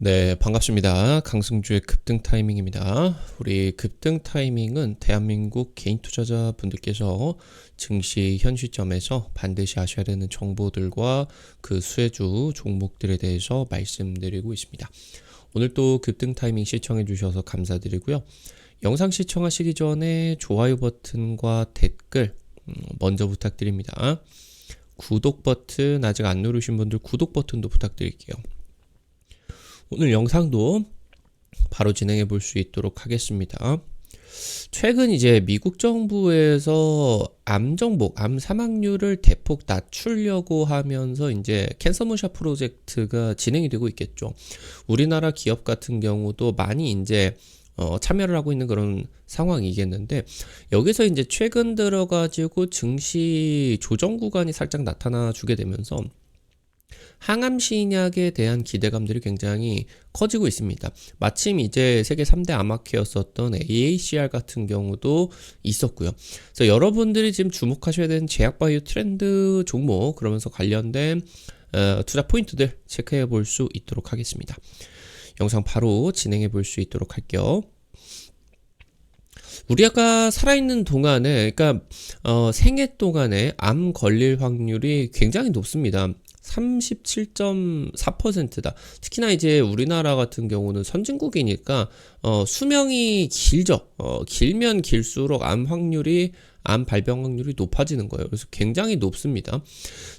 네, 반갑습니다. 강승주의 급등 타이밍입니다. 우리 급등 타이밍은 대한민국 개인 투자자분들께서 증시 현 시점에서 반드시 아셔야 되는 정보들과 그 수혜주 종목들에 대해서 말씀드리고 있습니다. 오늘 또 급등 타이밍 시청해 주셔서 감사드리고요. 영상 시청하시기 전에 좋아요 버튼과 댓글 먼저 부탁드립니다. 구독 버튼 아직 안 누르신 분들 구독 버튼도 부탁드릴게요. 오늘 영상도 바로 진행해 볼 수 있도록 하겠습니다. 최근 이제 미국 정부에서 암 정복, 암 사망률을 대폭 낮추려고 하면서 이제 캔서문샷 프로젝트가 진행이 되고 있겠죠. 우리나라 기업 같은 경우도 많이 이제 참여를 하고 있는 그런 상황이겠는데, 여기서 이제 최근 들어가지고 증시 조정 구간이 살짝 나타나 주게 되면서 항암 신약에 대한 기대감들이 굉장히 커지고 있습니다. 마침 이제 세계 3대 암학회였었던 AACR 같은 경우도 있었고요. 그래서 여러분들이 지금 주목하셔야 되는 제약바이오 트렌드 종목, 그러면서 관련된 투자 포인트들 체크해 볼 수 있도록 하겠습니다. 영상 바로 진행해 볼 수 있도록 할게요. 우리가 살아있는 동안에, 그러니까 생애 동안에 암 걸릴 확률이 굉장히 높습니다. 37.4%다. 특히나 이제 우리나라 같은 경우는 선진국이니까 수명이 길죠. 길면 길수록 암 발병 확률이 높아지는 거예요. 그래서 굉장히 높습니다.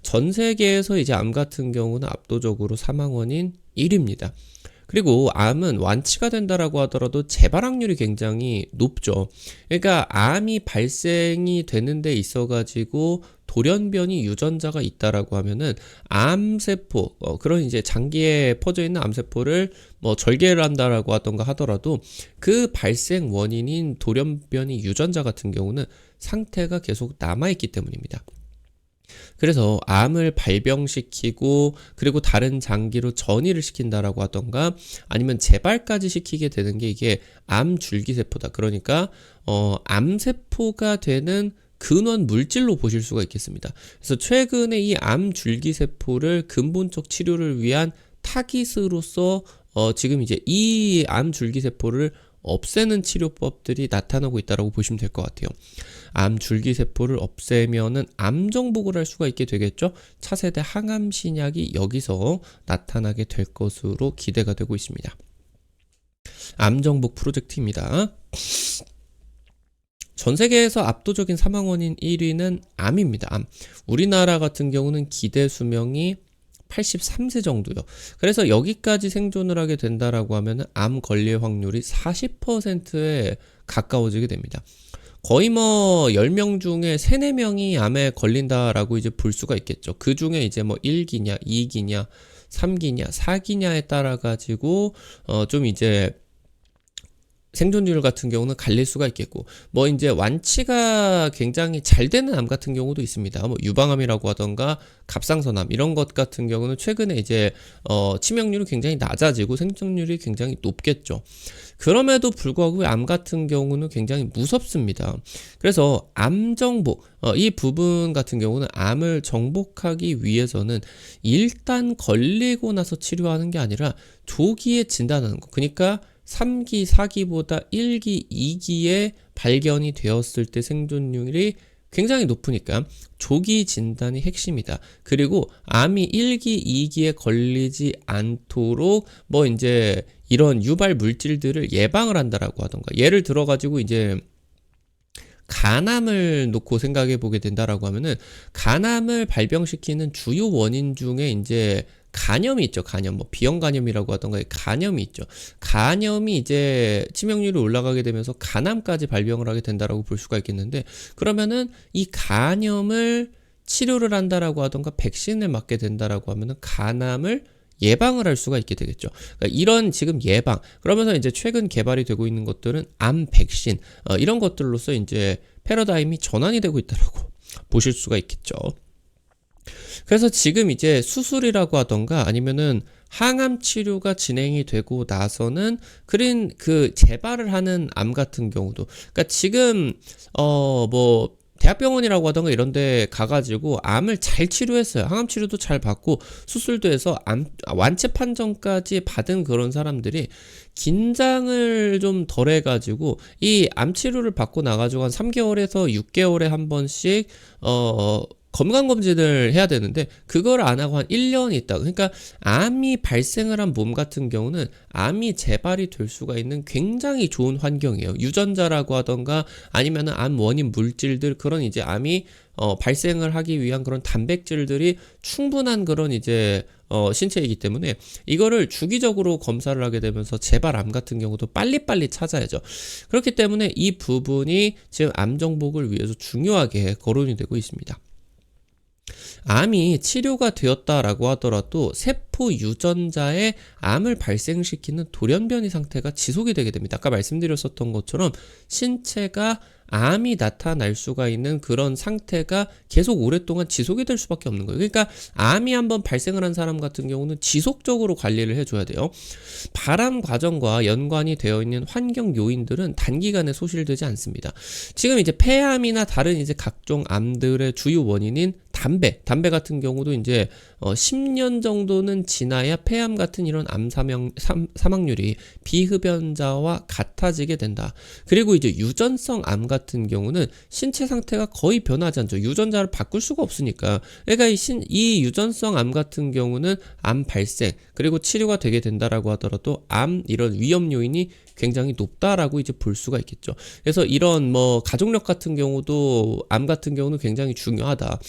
전 세계에서 이제 암 같은 경우는 압도적으로 사망 원인 1위입니다. 그리고 암은 완치가 된다라고 하더라도 재발확률이 굉장히 높죠. 그러니까 암이 발생이 되는 데 있어가지고 돌연변이 유전자가 있다라고 하면은 암세포, 그런 이제 장기에 퍼져 있는 암세포를 뭐 절개를 한다라고 하던가 하더라도 그 발생 원인인 돌연변이 유전자 같은 경우는 상태가 계속 남아있기 때문입니다. 그래서 암을 발병시키고 그리고 다른 장기로 전이를 시킨다라고 하던가 아니면 재발까지 시키게 되는 게 이게 암 줄기세포다. 그러니까 암세포가 되는 근원 물질로 보실 수가 있겠습니다. 그래서 최근에 이 암 줄기세포를 근본적 치료를 위한 타깃으로서 지금 이제 이 암 줄기세포를 없애는 치료법들이 나타나고 있다고 보시면 될 것 같아요. 암 줄기세포를 없애면은 암 정복을 할 수가 있게 되겠죠. 차세대 항암 신약이 여기서 나타나게 될 것으로 기대가 되고 있습니다. 암 정복 프로젝트입니다. 전 세계에서 압도적인 사망 원인 1위는 암입니다. 암. 우리나라 같은 경우는 기대 수명이 83세 정도요. 그래서 여기까지 생존을 하게 된다라고 하면 암 걸릴 확률이 40%에 가까워지게 됩니다. 거의 뭐 10명 중에 3, 4명이 암에 걸린다라고 이제 볼 수가 있겠죠. 그 중에 이제 뭐 1기냐, 2기냐, 3기냐, 4기냐에 따라 가지고 좀 이제 생존율 같은 경우는 갈릴 수가 있겠고, 뭐 이제 완치가 굉장히 잘 되는 암 같은 경우도 있습니다. 뭐 유방암이라고 하던가 갑상선암 이런 것 같은 경우는 최근에 이제 치명률이 굉장히 낮아지고 생존율이 굉장히 높겠죠. 그럼에도 불구하고 암 같은 경우는 굉장히 무섭습니다. 그래서 암 정복, 이 부분 같은 경우는 암을 정복하기 위해서는 일단 걸리고 나서 치료하는 게 아니라 조기에 진단하는 거. 그러니까 3기, 4기보다 1기, 2기에 발견이 되었을 때 생존율이 굉장히 높으니까 조기 진단이 핵심이다. 그리고 암이 1기, 2기에 걸리지 않도록 뭐 이제 이런 유발 물질들을 예방을 한다라고 하던가, 예를 들어 가지고 이제 간암을 놓고 생각해 보게 된다라고 하면은 간암을 발병시키는 주요 원인 중에 이제 간염이 있죠. 간염, 뭐 비형간염이라고 하던가 간염이 있죠. 간염이 이제 치명률이 올라가게 되면서 간암까지 발병을 하게 된다라고 볼 수가 있겠는데, 그러면은 이 간염을 치료를 한다라고 하던가 백신을 맞게 된다라고 하면은 간암을 예방을 할 수가 있게 되겠죠. 그러니까 이런 지금 예방, 그러면서 이제 최근 개발이 되고 있는 것들은 암 백신, 이런 것들로서 이제 패러다임이 전환이 되고 있다라고 보실 수가 있겠죠. 그래서 지금 이제 수술이라고 하던가 아니면은 항암 치료가 진행이 되고 나서는 그 재발을 하는 암 같은 경우도, 그러니까 지금 뭐 대학병원이라고 하던가 이런 데 가가지고 암을 잘 치료했어요. 항암 치료도 잘 받고 수술도 해서 완치 판정까지 받은 그런 사람들이 긴장을 좀 덜 해가지고 이 암 치료를 받고 나가지고 한 3개월에서 6개월에 한 번씩 건강검진을 해야 되는데 그걸 안 하고 한 1년이 있다. 그러니까 암이 발생을 한 몸 같은 경우는 암이 재발이 될 수가 있는 굉장히 좋은 환경이에요. 유전자라고 하던가 아니면 암 원인 물질들 그런 이제 암이 발생을 하기 위한 그런 단백질들이 충분한 그런 이제 신체이기 때문에 이거를 주기적으로 검사를 하게 되면서 재발암 같은 경우도 빨리빨리 찾아야죠. 그렇기 때문에 이 부분이 지금 암 정복을 위해서 중요하게 거론이 되고 있습니다. 암이 치료가 되었다라고 하더라도 세포 유전자에 암을 발생시키는 돌연변이 상태가 지속이 되게 됩니다. 아까 말씀드렸었던 것처럼 신체가 암이 나타날 수가 있는 그런 상태가 계속 오랫동안 지속이 될 수밖에 없는 거예요. 그러니까 암이 한번 발생을 한 사람 같은 경우는 지속적으로 관리를 해줘야 돼요. 발암 과정과 연관이 되어 있는 환경 요인들은 단기간에 소실되지 않습니다. 지금 이제 폐암이나 다른 이제 각종 암들의 주요 원인인 담배 같은 경우도 이제 10년 정도는 지나야 폐암 같은 이런 암 사망률이 비흡연자와 같아지게 된다. 그리고 이제 유전성 암 같은 경우는 신체 상태가 거의 변하지 않죠. 유전자를 바꿀 수가 없으니까. 그러니까 이 유전성 암 같은 경우는 암 발생 그리고 치료가 되게 된다라고 하더라도 암 이런 위험 요인이 굉장히 높다라고 이제 볼 수가 있겠죠. 그래서 이런 뭐 가족력 같은 경우도 암 같은 경우는 굉장히 중요하다.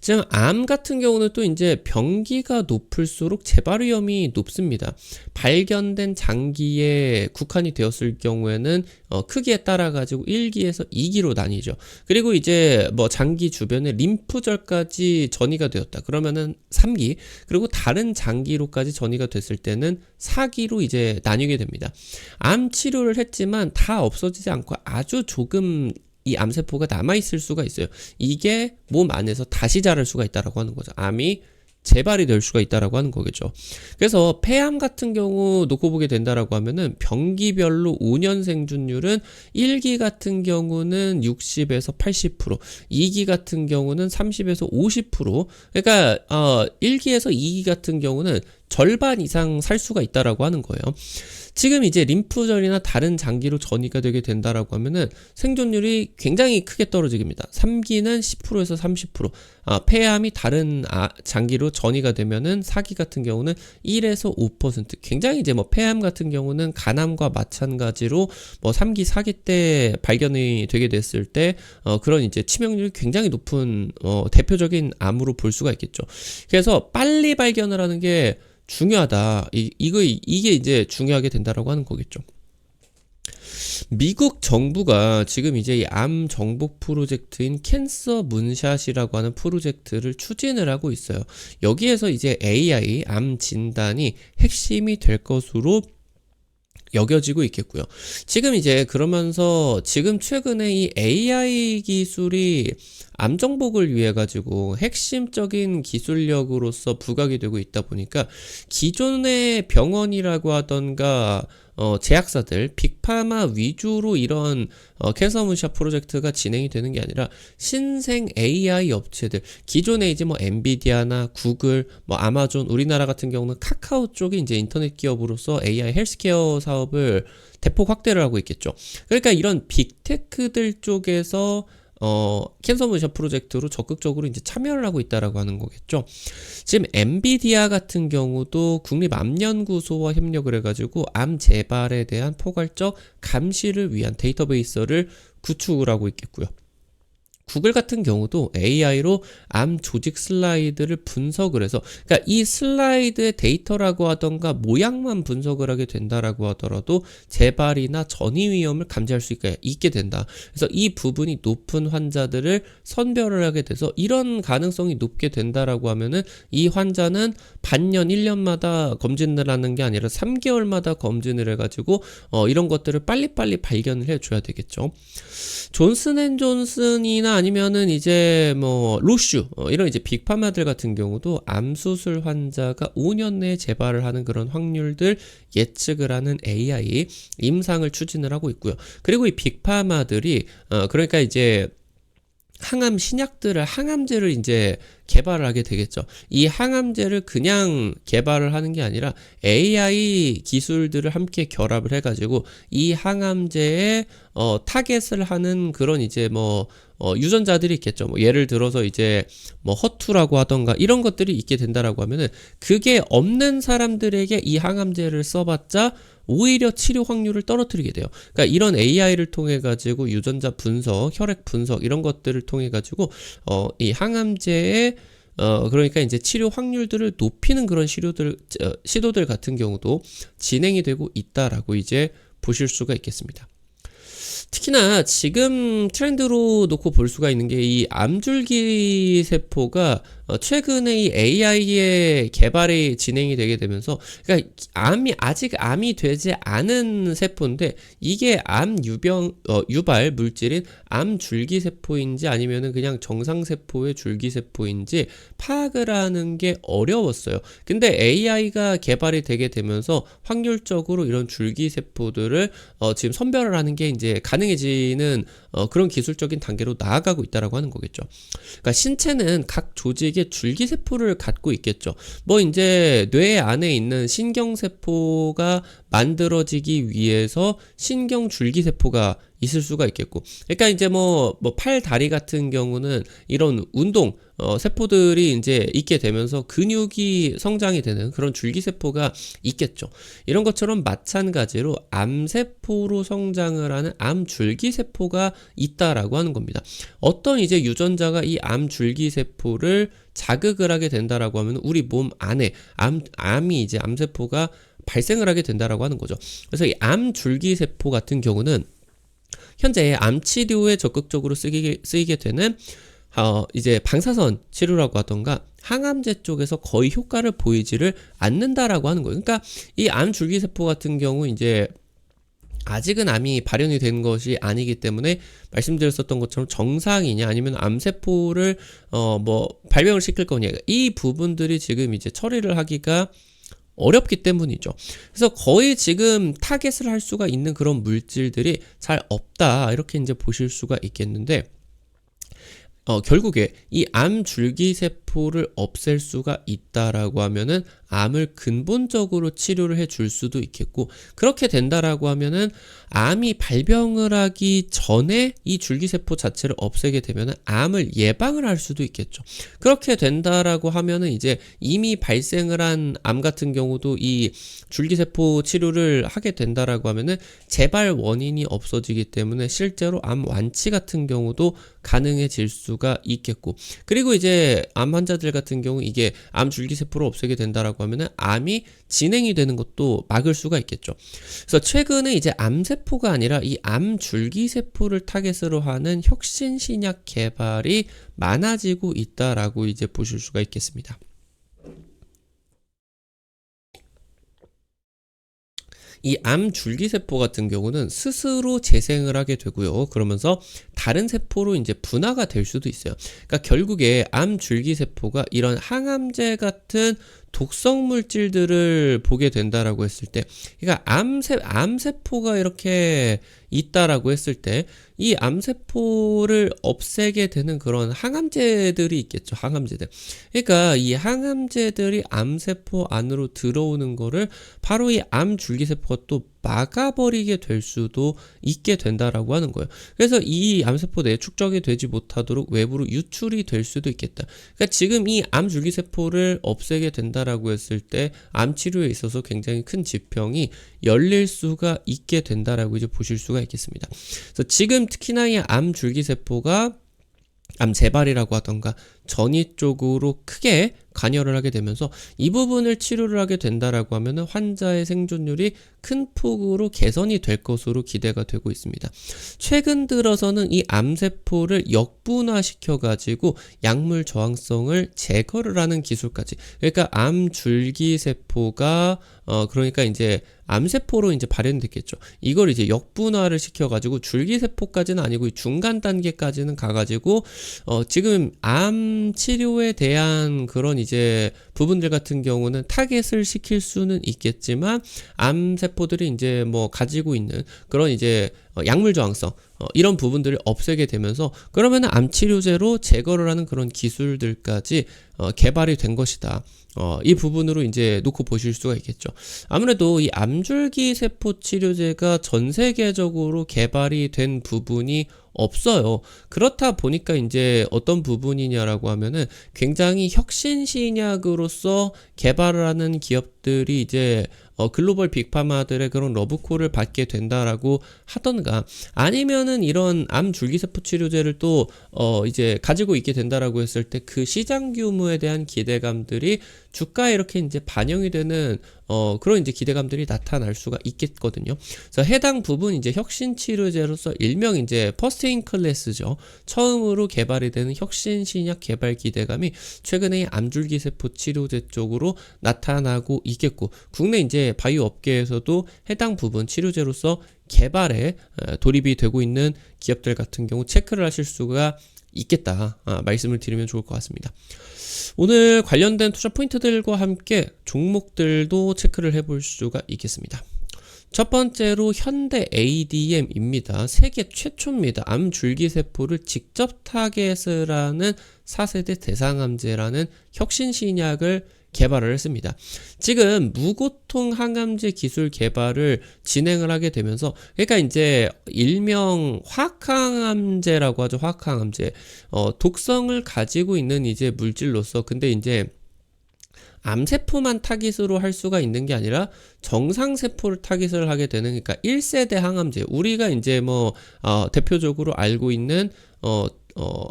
지금 암 같은 경우는 또 이제 병기가 높을수록 재발 위험이 높습니다. 발견된 장기에 국한이 되었을 경우에는 크기에 따라 가지고 1기에서 2기로 나뉘죠. 그리고 이제 뭐 장기 주변에 림프절까지 전이가 되었다. 그러면은 3기. 그리고 다른 장기로까지 전이가 됐을 때는 4기로 이제 나뉘게 됩니다. 암 치료를 했지만 다 없어지지 않고 아주 조금 이 암세포가 남아있을 수가 있어요. 이게 몸 안에서 다시 자랄 수가 있다라고 하는 거죠. 암이 재발이 될 수가 있다라고 하는 거겠죠. 그래서 폐암 같은 경우 놓고 보게 된다라고 하면은 병기별로 5년 생존율은 1기 같은 경우는 60에서 80%, 2기 같은 경우는 30에서 50%. 그러니까 1기에서 2기 같은 경우는 절반 이상 살 수가 있다라고 하는 거예요. 지금 이제 림프절이나 다른 장기로 전이가 되게 된다라고 하면은 생존율이 굉장히 크게 떨어집니다. 3기는 10%에서 30%, 폐암이 다른 장기로 전이가 되면은 4기 같은 경우는 1에서 5%. 굉장히 이제 뭐 폐암 같은 경우는 간암과 마찬가지로 뭐 3기, 4기 때 발견이 되게 됐을 때 그런 이제 치명률이 굉장히 높은 대표적인 암으로 볼 수가 있겠죠. 그래서 빨리 발견을 하는 게 중요하다. 이게 이제 중요하게 된다라고 하는 거겠죠. 미국 정부가 지금 이제 이 암 정복 프로젝트인 캔서 문샷이라고 하는 프로젝트를 추진을 하고 있어요. 여기에서 이제 AI 암 진단이 핵심이 될 것으로 여겨지고 있겠고요. 지금 이제 그러면서 지금 최근에 이 AI 기술이 암 정복을 위해 가지고 핵심적인 기술력으로서 부각이 되고 있다 보니까 기존의 병원이라고 하던가 제약사들, 빅파마 위주로 이런 캔서 문샷 프로젝트가 진행이 되는 게 아니라 신생 AI 업체들, 기존에 이제 뭐 엔비디아나 구글, 뭐 아마존, 우리나라 같은 경우는 카카오 쪽이 이제 인터넷 기업으로서 AI 헬스케어 사업을 대폭 확대를 하고 있겠죠. 그러니까 이런 빅테크들 쪽에서 캔서 문샷 프로젝트로 적극적으로 이제 참여를 하고 있다라고 하는 거겠죠. 지금 엔비디아 같은 경우도 국립암연구소와 협력을 해가지고 암 재발에 대한 포괄적 감시를 위한 데이터베이스를 구축을 하고 있겠고요. 구글 같은 경우도 AI로 암 조직 슬라이드를 분석을 해서, 그러니까 이 슬라이드의 데이터라고 하던가 모양만 분석을 하게 된다라고 하더라도 재발이나 전이 위험을 감지할 수 있게 된다. 그래서 이 부분이 높은 환자들을 선별을 하게 돼서 이런 가능성이 높게 된다라고 하면은 이 환자는 반년, 1년마다 검진을 하는 게 아니라 3개월마다 검진을 해가지고 이런 것들을 빨리빨리 발견을 해줘야 되겠죠. 존슨앤존슨이나 아니면은 이제 뭐 로슈 이런 이제 빅파마들 같은 경우도 암 수술 환자가 5년 내에 재발을 하는 그런 확률들 예측을 하는 AI 임상을 추진을 하고 있고요. 그리고 이 빅파마들이 그러니까 이제 항암 신약들을 항암제를 이제 개발을 하게 되겠죠. 이 항암제를 그냥 개발을 하는 게 아니라 AI 기술들을 함께 결합을 해가지고 이 항암제에 타겟을 하는 그런 이제 뭐 유전자들이 있겠죠. 뭐 예를 들어서 이제 뭐 허투라고 하던가 이런 것들이 있게 된다라고 하면은 그게 없는 사람들에게 이 항암제를 써봤자 오히려 치료 확률을 떨어뜨리게 돼요. 그러니까 이런 AI를 통해 가지고 유전자 분석, 혈액 분석 이런 것들을 통해 가지고 이 항암제의 그러니까 이제 치료 확률들을 높이는 그런 시도들 같은 경우도 진행이 되고 있다라고 이제 보실 수가 있겠습니다. 특히나 지금 트렌드로 놓고 볼 수가 있는 게 이 암줄기 세포가 최근에 이 AI의 개발이 진행이 되게 되면서 그러니까 아직 암이 되지 않은 세포인데 이게 유발 물질인 암줄기 세포인지 아니면은 그냥 정상 세포의 줄기 세포인지 파악을 하는 게 어려웠어요. 근데 AI가 개발이 되게 되면서 확률적으로 이런 줄기 세포들을 지금 선별을 하는 게 이제 가능해지는 그런 기술적인 단계로 나아가고 있다라고 하는 거겠죠. 그러니까 신체는 각 조직에 줄기세포를 갖고 있겠죠. 뭐 이제 뇌 안에 있는 신경세포가 만들어지기 위해서 신경줄기세포가 있을 수가 있겠고, 그러니까 이제 뭐 팔, 다리 같은 경우는 이런 운동 세포들이 이제 있게 되면서 근육이 성장이 되는 그런 줄기세포가 있겠죠. 이런 것처럼 마찬가지로 암세포로 성장을 하는 암줄기세포가 있다라고 하는 겁니다. 어떤 이제 유전자가 이 암줄기세포를 자극을 하게 된다라고 하면 우리 몸 안에 암이 이제 암세포가 발생을 하게 된다라고 하는 거죠. 그래서 이 암줄기세포 같은 경우는 현재 암 치료에 적극적으로 쓰이게 되는 이제 방사선 치료라고 하던가 항암제 쪽에서 거의 효과를 보이지를 않는다라고 하는 거예요. 그러니까 이 암줄기세포 같은 경우 이제 아직은 암이 발현이 된 것이 아니기 때문에 말씀드렸었던 것처럼 정상이냐 아니면 암세포를 발병을 시킬 거냐 이 부분들이 지금 이제 처리를 하기가 어렵기 때문이죠. 그래서 거의 지금 타겟을 할 수가 있는 그런 물질들이 잘 없다 이렇게 이제 보실 수가 있겠는데 결국에 이 암줄기세포를 없앨 수가 있다라고 하면은 암을 근본적으로 치료를 해줄 수도 있겠고, 그렇게 된다라고 하면은 암이 발병을 하기 전에 이 줄기세포 자체를 없애게 되면은 암을 예방을 할 수도 있겠죠. 그렇게 된다라고 하면은 이제 이미 발생을 한 암 같은 경우도 이 줄기세포 치료를 하게 된다라고 하면은 재발 원인이 없어지기 때문에 실제로 암 완치 같은 경우도 가능해질 수가 있겠고, 그리고 이제 암 환자들 같은 경우 이게 암 줄기세포를 없애게 된다라고 하면은 암이 진행이 되는 것도 막을 수가 있겠죠. 그래서 최근에 이제 암세포가 아니라 이 암 줄기세포를 타겟으로 하는 혁신 신약 개발이 많아지고 있다라고 이제 보실 수가 있겠습니다. 이 암 줄기세포 같은 경우는 스스로 재생을 하게 되고요. 그러면서 다른 세포로 이제 분화가 될 수도 있어요. 그러니까 결국에 암 줄기세포가 이런 항암제 같은 독성 물질들을 보게 된다라고 했을 때, 그러니까 암세포가 이렇게 있다라고 했을 때 이 암세포를 없애게 되는 그런 항암제들이 있겠죠. 항암제들. 그러니까 이 항암제들이 암세포 안으로 들어오는 거를 바로 이 암줄기세포가 또 막아버리게 될 수도 있게 된다라고 하는 거예요. 그래서 이 암세포 내에 축적이 되지 못하도록 외부로 유출이 될 수도 있겠다. 그러니까 지금 이 암줄기세포를 없애게 된다라고 했을 때 암 치료에 있어서 굉장히 큰 지평이 열릴 수가 있게 된다라고 이제 보실 수가 있겠습니다. 그래서 지금 특히나 이 암줄기세포가 암 재발이라고 하던가 전이 쪽으로 크게 관여를 하게 되면서 이 부분을 치료를 하게 된다라고 하면은 환자의 생존율이 큰 폭으로 개선이 될 것으로 기대가 되고 있습니다. 최근 들어서는 이 암세포를 역분화시켜 가지고 약물 저항성을 제거를 하는 기술까지, 그러니까 암줄기세포가 그러니까 이제 암세포로 이제 발현됐겠죠. 이걸 이제 역분화를 시켜가지고 줄기세포까지는 아니고 이 중간 단계까지는 가가지고 지금 암 치료에 대한 그런 이제 부분들 같은 경우는 타겟을 시킬 수는 있겠지만 암세포들이 이제 뭐 가지고 있는 그런 이제 약물 저항성 이런 부분들을 없애게 되면서 그러면은 암 치료제로 제거를 하는 그런 기술들까지 개발이 된 것이다. 이 부분으로 이제 놓고 보실 수가 있겠죠. 아무래도 이 암줄기 세포 치료제가 전 세계적으로 개발이 된 부분이 없어요. 그렇다 보니까 이제 어떤 부분이냐라고 하면은 굉장히 혁신 신약으로서 개발을 하는 기업들이 이제 글로벌 빅파마들의 그런 러브콜을 받게 된다라고 하던가 아니면은 이런 암 줄기세포 치료제를 또 이제 가지고 있게 된다라고 했을 때 그 시장 규모에 대한 기대감들이 주가에 이렇게 이제 반영이 되는 그런 이제 기대감들이 나타날 수가 있겠거든요. 그래서 해당 부분 이제 혁신 치료제로서 일명 이제 퍼스트 인 클래스죠. 처음으로 개발이 되는 혁신 신약 개발 기대감이 최근에 암줄기세포 치료제 쪽으로 나타나고 있겠고 국내 이제 바이오 업계에서도 해당 부분 치료제로서 개발에 돌입이 되고 있는 기업들 같은 경우 체크를 하실 수가 있겠다. 말씀을 드리면 좋을 것 같습니다. 오늘 관련된 투자 포인트들과 함께 종목들도 체크를 해볼 수가 있겠습니다. 첫 번째로 현대 ADM입니다. 세계 최초입니다. 암 줄기세포를 직접 타겟을 하는 4세대 대상암제라는 혁신 신약을 개발을 했습니다. 지금 무고통 항암제 기술 개발을 진행을 하게 되면서 그러니까 이제 일명 화학항암제라고 하죠. 화학항암제. 독성을 가지고 있는 이제 물질로서 근데 이제 암세포만 타깃으로 할 수가 있는 게 아니라 정상세포를 타깃을 하게 되는 그러니까 1세대 항암제. 우리가 이제 뭐 대표적으로 알고 있는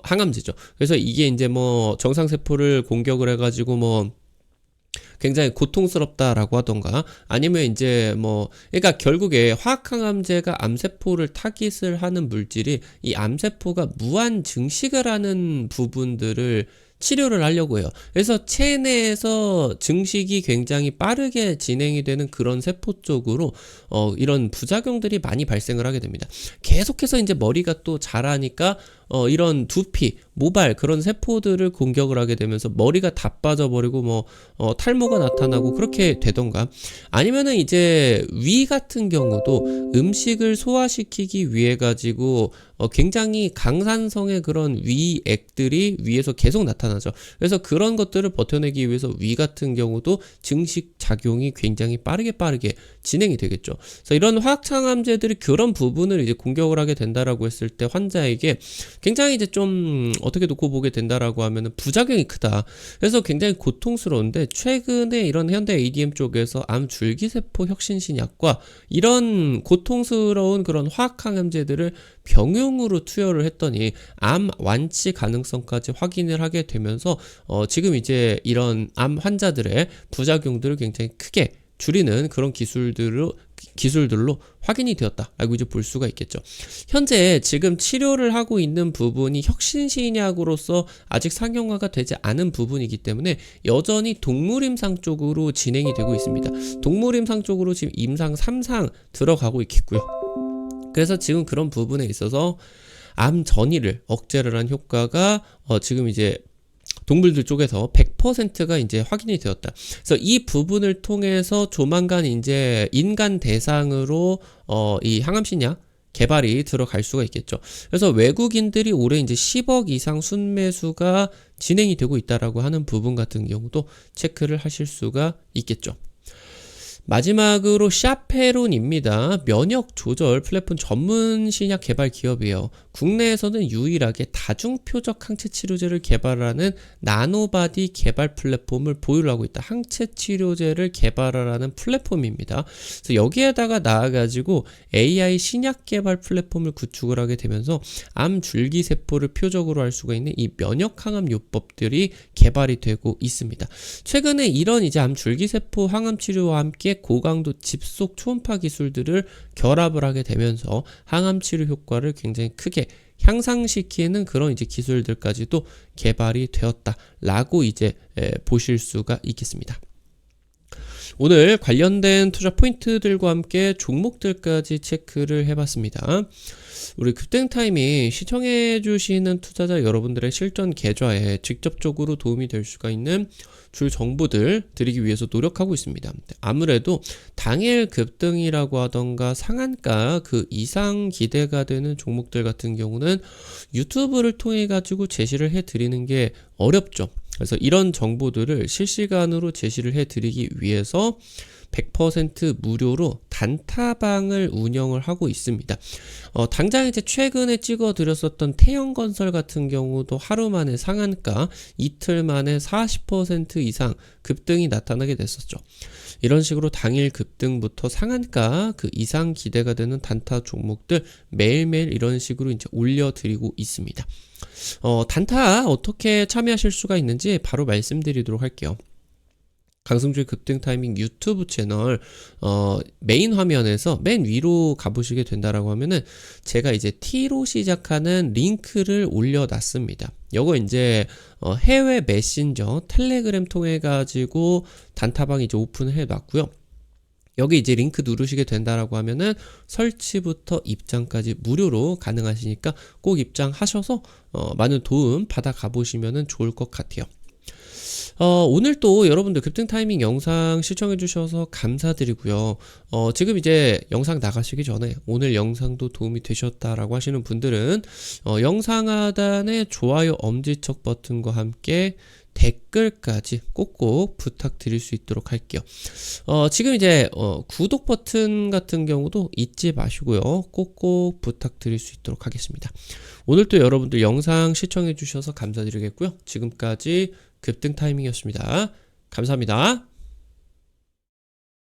항암제죠. 그래서 이게 이제 뭐 정상세포를 공격을 해가지고 뭐 굉장히 고통스럽다라고 하던가 아니면 이제 뭐 그러니까 결국에 화학항암제가 암세포를 타깃을 하는 물질이 이 암세포가 무한 증식을 하는 부분들을 치료를 하려고 해요. 그래서 체내에서 증식이 굉장히 빠르게 진행이 되는 그런 세포 쪽으로 이런 부작용들이 많이 발생을 하게 됩니다. 계속해서 이제 머리가 또 자라니까 이런 두피, 모발 그런 세포들을 공격을 하게 되면서 머리가 다 빠져버리고 뭐 탈모가 나타나고 그렇게 되던가 아니면은 이제 위 같은 경우도 음식을 소화시키기 위해 가지고 굉장히 강산성의 그런 위액들이 위에서 계속 나타나죠. 그래서 그런 것들을 버텨내기 위해서 위 같은 경우도 증식 작용이 굉장히 빠르게 진행이 되겠죠. 그래서 이런 화학항암제들이 그런 부분을 이제 공격을 하게 된다라고 했을 때 환자에게 굉장히 이제 좀 어떻게 놓고 보게 된다라고 하면은 부작용이 크다. 그래서 굉장히 고통스러운데 최근에 이런 현대 ADM 쪽에서 암 줄기세포 혁신 신약과 이런 고통스러운 그런 화학항암제들을 병용으로 투여를 했더니 암 완치 가능성까지 확인을 하게 되면서 지금 이제 이런 암 환자들의 부작용들을 굉장히 크게 줄이는 그런 기술들로 확인이 되었다라고 이제 볼 수가 있겠죠. 현재 지금 치료를 하고 있는 부분이 혁신신약으로서 아직 상용화가 되지 않은 부분이기 때문에 여전히 동물임상 쪽으로 진행이 되고 있습니다. 동물임상 쪽으로 지금 임상 3상 들어가고 있겠고요. 그래서 지금 그런 부분에 있어서 암 전이를 억제를 한 효과가 지금 이제 동물들 쪽에서 100%가 이제 확인이 되었다. 그래서 이 부분을 통해서 조만간 이제 인간 대상으로 이 항암신약 개발이 들어갈 수가 있겠죠. 그래서 외국인들이 올해 이제 10억 이상 순매수가 진행이 되고 있다라고 하는 부분 같은 경우도 체크를 하실 수가 있겠죠. 마지막으로 샤페론입니다. 면역 조절 플랫폼 전문 신약 개발 기업이에요. 국내에서는 유일하게 다중표적 항체 치료제를 개발하는 나노바디 개발 플랫폼을 보유를 하고 있다. 항체 치료제를 개발하라는 플랫폼입니다. 그래서 여기에다가 나와가지고 AI 신약 개발 플랫폼을 구축을 하게 되면서 암 줄기세포를 표적으로 할 수가 있는 이 면역 항암 요법들이 개발이 되고 있습니다. 최근에 이런 이제 암 줄기세포 항암 치료와 함께 고강도 집속 초음파 기술들을 결합을 하게 되면서 항암 치료 효과를 굉장히 크게 향상시키는 그런 이제 기술들까지도 개발이 되었다라고 이제 보실 수가 있겠습니다. 오늘 관련된 투자 포인트들과 함께 종목들까지 체크를 해봤습니다. 우리 급등 타이밍 시청해주시는 투자자 여러분들의 실전 계좌에 직접적으로 도움이 될 수가 있는 줄 정보들 드리기 위해서 노력하고 있습니다. 아무래도 당일 급등이라고 하던가 상한가 그 이상 기대가 되는 종목들 같은 경우는 유튜브를 통해 가지고 제시를 해드리는 게 어렵죠. 그래서 이런 정보들을 실시간으로 제시를 해드리기 위해서 100% 무료로 단타방을 운영을 하고 있습니다. 당장 이제 최근에 찍어드렸었던 태영건설 같은 경우도 하루 만에 상한가, 이틀 만에 40% 이상 급등이 나타나게 됐었죠. 이런 식으로 당일 급등부터 상한가 그 이상 기대가 되는 단타 종목들 매일매일 이런 식으로 이제 올려드리고 있습니다. 단타 어떻게 참여하실 수가 있는지 바로 말씀드리도록 할게요. 강승주의 급등 타이밍 유튜브 채널 메인 화면에서 맨 위로 가보시게 된다라고 하면은 제가 이제 T로 시작하는 링크를 올려놨습니다. 요거 이제 해외 메신저 텔레그램 통해 가지고 단타방 이제 오픈을 해놨고요. 여기 이제 링크 누르시게 된다라고 하면은 설치부터 입장까지 무료로 가능하시니까 꼭 입장하셔서 많은 도움 받아 가보시면은 좋을 것 같아요. 오늘 또 여러분들 급등 타이밍 영상 시청해 주셔서 감사드리고요. 지금 이제 영상 나가시기 전에 오늘 영상도 도움이 되셨다라고 하시는 분들은 영상 하단에 좋아요 엄지척 버튼과 함께 댓글까지 꼭꼭 부탁드릴 수 있도록 할게요. 지금 이제 구독 버튼 같은 경우도 잊지 마시고요. 꼭꼭 부탁드릴 수 있도록 하겠습니다. 오늘 또 여러분들 영상 시청해 주셔서 감사드리겠고요. 지금까지 급등 타이밍이었습니다. 감사합니다.